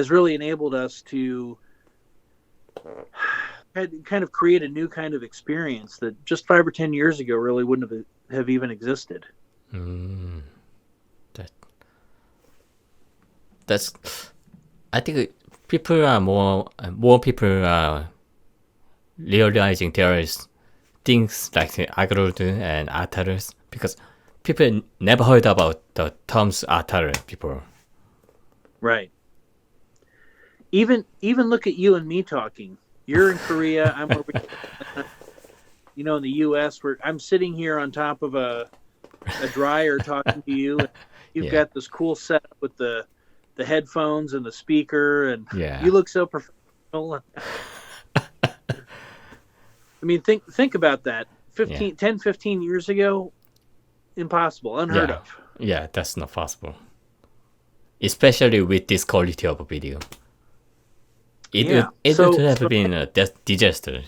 really enabled us to kind of create a new kind of experience that just 5 or 10 years ago really wouldn't have even existed. that that's. I think people are more people are realizing there is things like the algorithm and artists because people never heard about the terms artist before. Right. Even look at you and me talking. You're in Korea. I'm over here, in the U.S. where I'm sitting here on top of a dryer talking to you. And you've Yeah. got this cool setup with the headphones and the speaker, and Yeah. you look so professional. I mean, think about that. 10, 15 years ago, impossible, unheard of. Yeah, that's not possible. Especially with this quality of video. It would have been a disaster.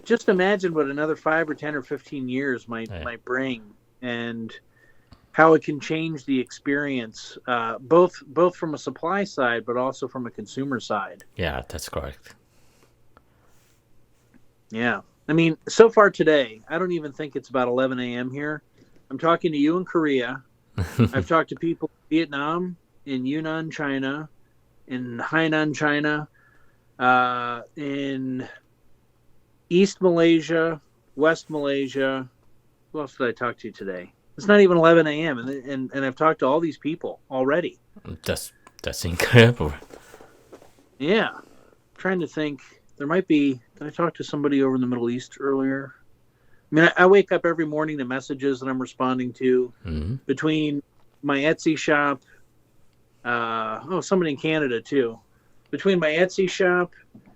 Just imagine what another 5 or 10 or 15 years might bring, and how it can change the experience, both from a supply side, but also from a consumer side. Yeah, that's correct. Yeah. I mean, so far today, I don't even think it's about 11 a.m. here. I'm talking to you in Korea. I've talked to people in Vietnam, in Yunnan, China, in Hainan, China, in East Malaysia, West Malaysia. Who else did I talk to today? It's not even 11 a.m. And I've talked to all these people already. That's incredible. Yeah. I'm trying to think. There might be. Did I talk to somebody over in the Middle East earlier? I mean, I wake up every morning to messages that I'm responding to between my Etsy shop. Somebody in Canada too. Between my Etsy shop,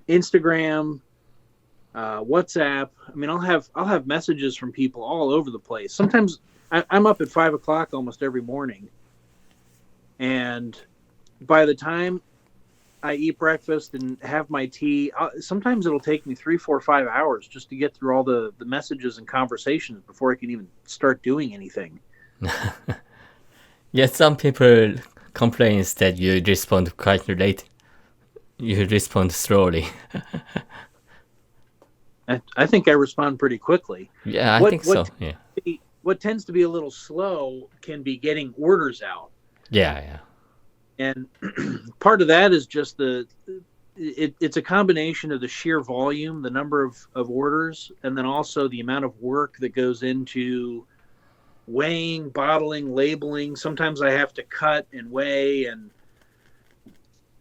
Instagram, WhatsApp. I mean, I'll have messages from people all over the place. Sometimes I'm up at 5 o'clock almost every morning, and by the time I eat breakfast and have my tea, sometimes it'll take me 3, 4, 5 hours just to get through all the messages and conversations before I can even start doing anything. Yeah, some people complain that you respond quite late. You respond slowly. I think I respond pretty quickly. Yeah, I think so. Yeah. What tends to be a little slow can be getting orders out. Yeah. And part of that is just it's a combination of the sheer volume, the number of orders, and then also the amount of work that goes into weighing, bottling, labeling. Sometimes I have to cut and weigh, and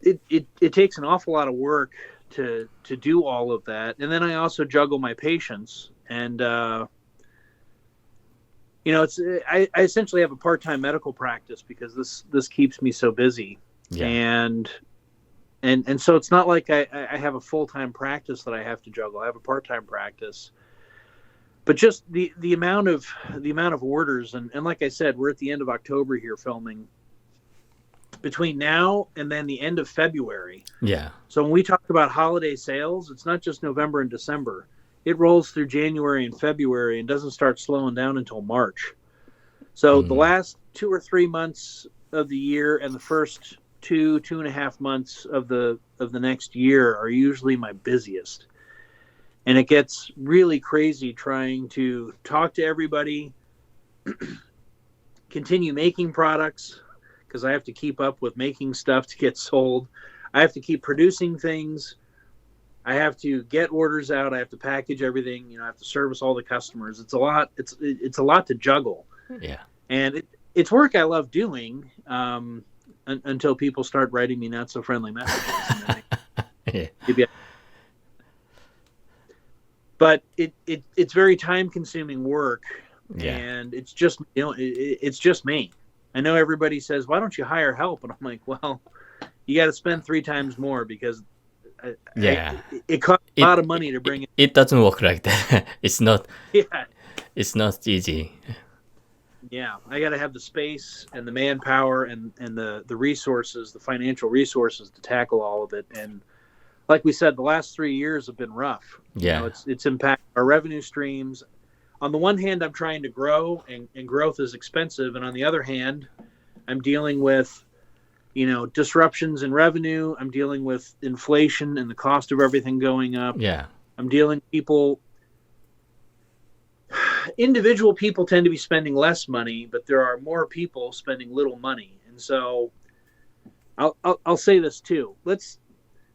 it takes an awful lot of work to do all of that. And then I also juggle my patients, and I essentially have a part-time medical practice because this keeps me so busy. Yeah. And so it's not like I have a full-time practice that I have to juggle. I have a part-time practice. But just the amount of orders, and like I said, we're at the end of October here filming. Between now and then the end of February. Yeah. So when we talk about holiday sales, it's not just November and December. It rolls through January and February and doesn't start slowing down until March. So the last 2 or 3 months of the year and the first 2.5 months of the next year are usually my busiest. And it gets really crazy trying to talk to everybody, continue making products, because I have to keep up with making stuff to get sold. I have to keep producing things. I have to get orders out. I have to package everything. I have to service all the customers. It's a lot. It's a lot to juggle. Yeah. And it's work I love doing until people start writing me not so friendly messages. Yeah. But it's very time consuming work. Yeah. And it's just it's just me. I know everybody says, why don't you hire help? And I'm like, well, you got to spend 3 times more because it costs a lot of money to bring it. It doesn't work like that. It's not. Yeah. It's not easy. Yeah, I got to have the space and the manpower and the resources, the financial resources to tackle all of it. And like we said, the last 3 years have been rough. Yeah. It's impacted our revenue streams. On the one hand, I'm trying to grow, and growth is expensive. And on the other hand, I'm dealing with, disruptions in revenue. I'm dealing with inflation and the cost of everything going up. Yeah. I'm dealing with people. Individual people tend to be spending less money, but there are more people spending little money. And so I'll say this too.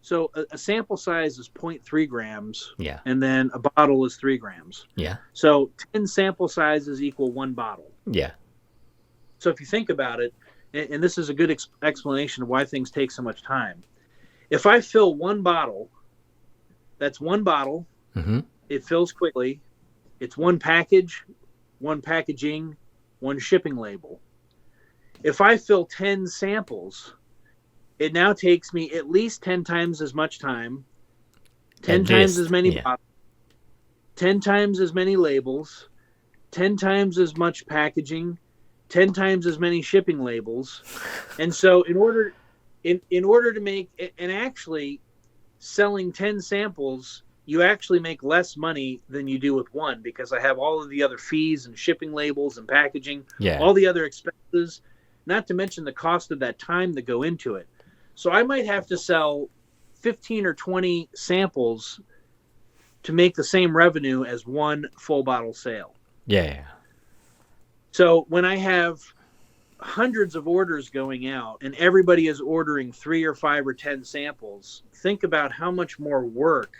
So a sample size is 0.3 grams, Yeah. and then a bottle is 3 grams. Yeah. So 10 sample sizes equal 1 bottle. Yeah. So if you think about it, and this is a good explanation of why things take so much time. If I fill 1 bottle, that's 1 bottle. Mm-hmm. It fills quickly. It's 1 package, 1 packaging, 1 shipping label. If I fill 10 samples, it now takes me at least 10 times as much time, 10 times as many bottles, 10 times as many labels, 10 times as much packaging, 10 times as many shipping labels. And so in order to make, and actually selling 10 samples, you actually make less money than you do with 1, because I have all of the other fees and shipping labels and packaging, all the other expenses, not to mention the cost of that time that go into it. So I might have to sell 15 or 20 samples to make the same revenue as 1 full bottle sale. Yeah. So when I have hundreds of orders going out and everybody is ordering 3 or 5 or 10 samples, think about how much more work,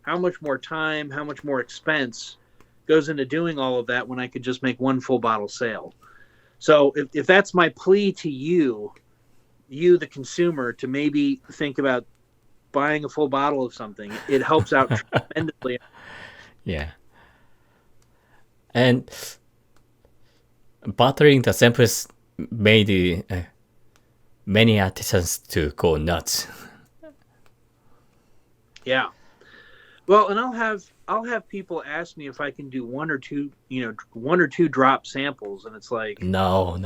how much more time, how much more expense goes into doing all of that when I could just make 1 full bottle sale. So if that's my plea to you, the consumer, to maybe think about buying a full bottle of something, it helps out tremendously. Yeah. And bottling the samples made many artisans to go nuts. Yeah. Well, and I'll have people ask me if I can do 1 or 2, 1 or 2 drop samples, and it's like, No,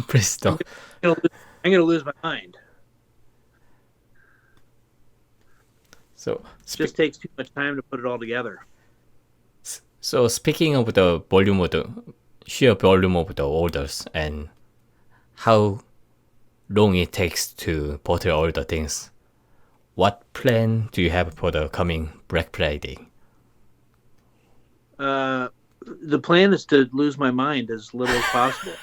please don't. I'm gonna lose my mind. So It just takes too much time to put it all together. So speaking of the volume of the sheer volume of the orders and how long it takes to bottle all the things, what plan do you have for the coming Black Friday? The plan is to lose my mind as little as possible.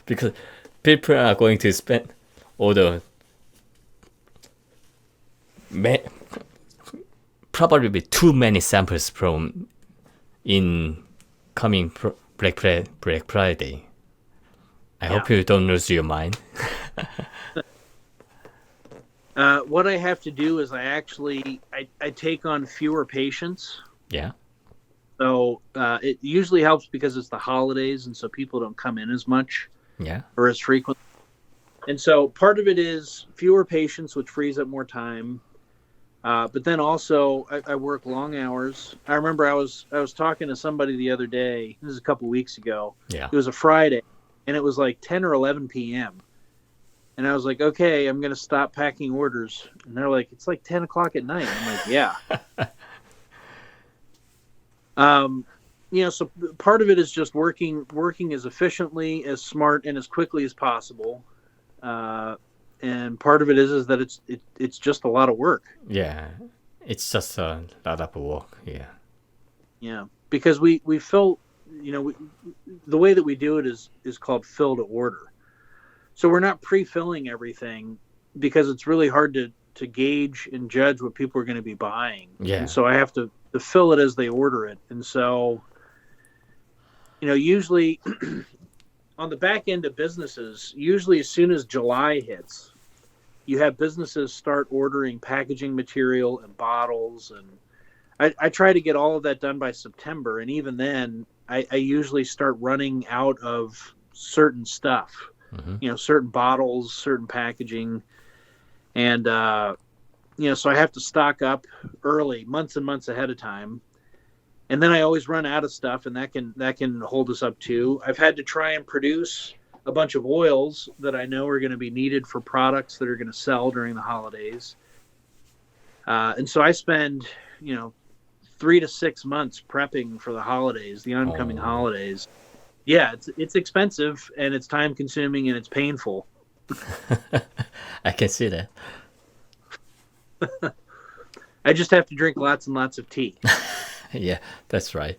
Because people are going to spend all the probably be too many samples from in coming Black Friday. I hope you don't lose your mind. What I have to do is I take on fewer patients. Yeah. So it usually helps because it's the holidays, and so people don't come in as much. Yeah. Or as frequent. And so part of it is fewer patients, which frees up more time. But then also I work long hours. I remember I was talking to somebody the other day. This is a couple weeks ago. Yeah. It was a Friday, and it was like 10 or 11 p.m. And I was like, okay, I'm going to stop packing orders. And they're like, it's like 10 o'clock at night. I'm like, yeah. So part of it is just working as efficiently, as smart, and as quickly as possible. And part of it is that it's just a lot of work. Yeah, it's just a lot of work. Yeah. Yeah, because we fill, the way that we do it is called fill to order. So we're not pre-filling everything because it's really hard to gauge and judge what people are going to be buying. Yeah. And so I have to fill it as they order it. And so, usually on the back end of businesses, usually as soon as July hits, you have businesses start ordering packaging material and bottles. And I try to get all of that done by September. And even then, I usually start running out of certain stuff, certain bottles, certain packaging. And, so I have to stock up early, months and months ahead of time. and then I always run out of stuff, and that can hold us up too. I've had to try and produce a bunch of oils that I know are going to be needed for products that are going to sell during the holidays. And so I spend, 3 to 6 months prepping for the holidays, the oncoming holidays. Yeah, it's expensive and it's time consuming and it's painful. I can see that. I just have to drink lots and lots of tea. Yeah, that's right.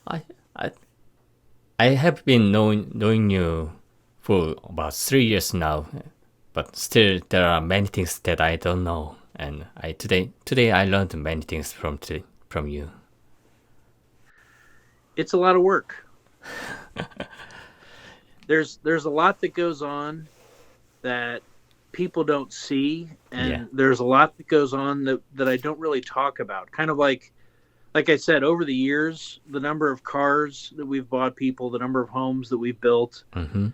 I I I have been knowing you for about 3 years now, but still there are many things that I don't know, and today I learned many things from you. It's a lot of work. There's a lot that goes on that people don't see, and Yeah. there's a lot that goes on that I don't really talk about. Kind of like I said, over the years, the number of cars that we've bought people, the number of homes that we've built. Mm-hmm.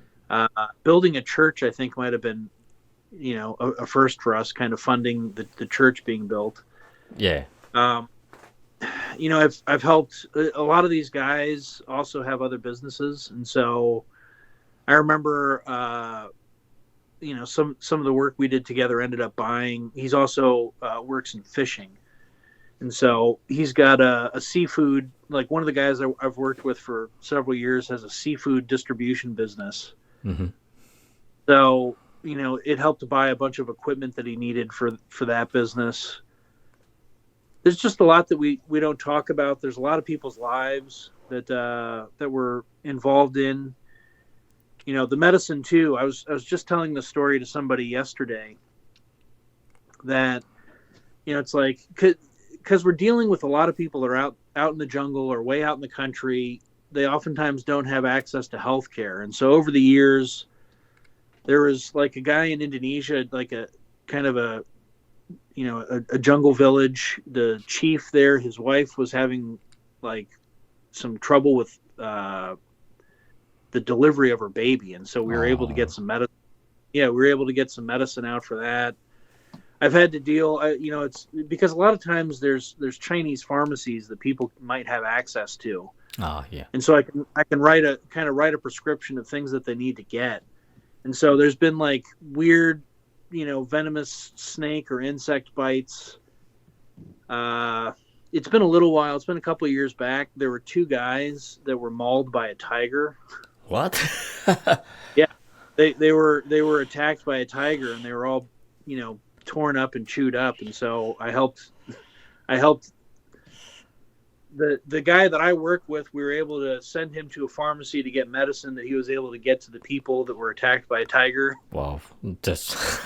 Building a church, I think, might have been, a first for us, kind of funding the church being built. Yeah. I've helped a lot of these guys also have other businesses, and so I remember, some of the work we did together ended up buying. He's also works in fishing. And so he's got a seafood, like one of the guys I've worked with for several years has a seafood distribution business. Mm-hmm. So, it helped to buy a bunch of equipment that he needed for that business. There's just a lot that we don't talk about. There's a lot of people's lives that we're involved in. The medicine too. I was just telling the story to somebody yesterday that, it's like, because we're dealing with a lot of people that are out in the jungle or way out in the country. They oftentimes don't have access to health care. And so over the years, there was like a guy in Indonesia, like a kind of a jungle village. The chief there, his wife was having like some trouble with the delivery of her baby. And so we were able to get some medicine. Yeah, we were able to get some medicine out for that. I've had to deal, it's because a lot of times there's Chinese pharmacies that people might have access to. Oh, yeah. And so I can write a prescription of things that they need to get. And so there's been like weird, venomous snake or insect bites. It's been a little while. It's been a couple of years back. There were 2 guys that were mauled by a tiger. What? Yeah, they were attacked by a tiger, and they were all, torn up and chewed up. And so I helped the guy that I work with. We were able to send him to a pharmacy to get medicine that he was able to get to the people that were attacked by a tiger. Wow, that's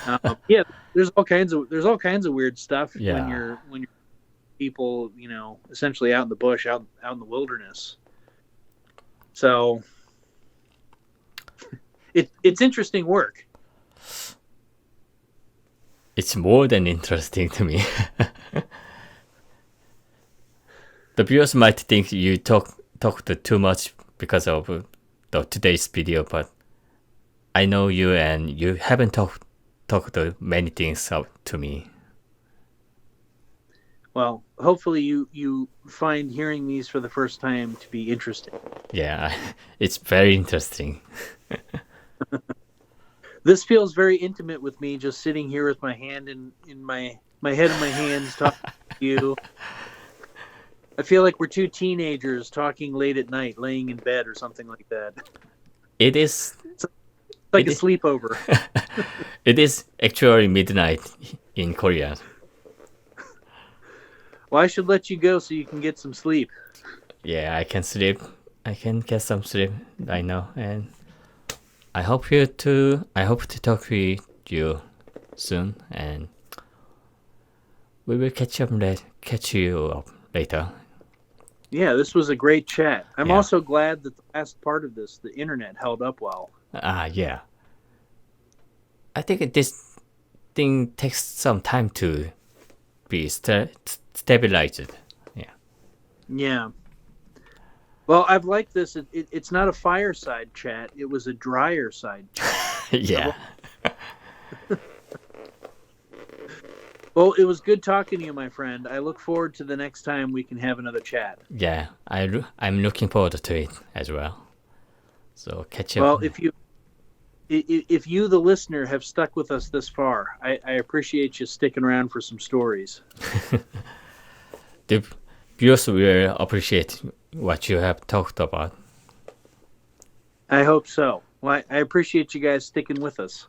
yeah. There's all kinds of weird stuff Yeah. when you're people, essentially out in the bush, out in the wilderness. So it's interesting work. It's more than interesting to me. The viewers might think you talked too much because of today's video, but I know you and you haven't talked many things out to me. Well, hopefully you find hearing these for the first time to be interesting. Yeah, it's very interesting. This feels very intimate with me, just sitting here with my hand in my head in my hands, talking to you. I feel like we're 2 teenagers talking late at night, laying in bed or something like that. It is It's like a sleepover. It is actually midnight in Korea. Well, I should let you go so you can get some sleep. Yeah, I can sleep. I can get some sleep right now, and I hope to talk with you soon, and we will catch you up later. Yeah, this was a great chat. I'm Yeah. also glad that the last part of this, the internet, held up well. Yeah. I think this thing takes some time to be stabilized. Yeah. Yeah. Well, I've liked this. It's not a fireside chat. It was a dryerside chat. Yeah. Well, it was good talking to you, my friend. I look forward to the next time we can have another chat. Yeah, I'm looking forward to it as well. So catch up. Well, if you, the listener, have stuck with us this far, I appreciate you sticking around for some stories. The viewers will appreciate what you have talked about. I hope so. Well, I appreciate you guys sticking with us.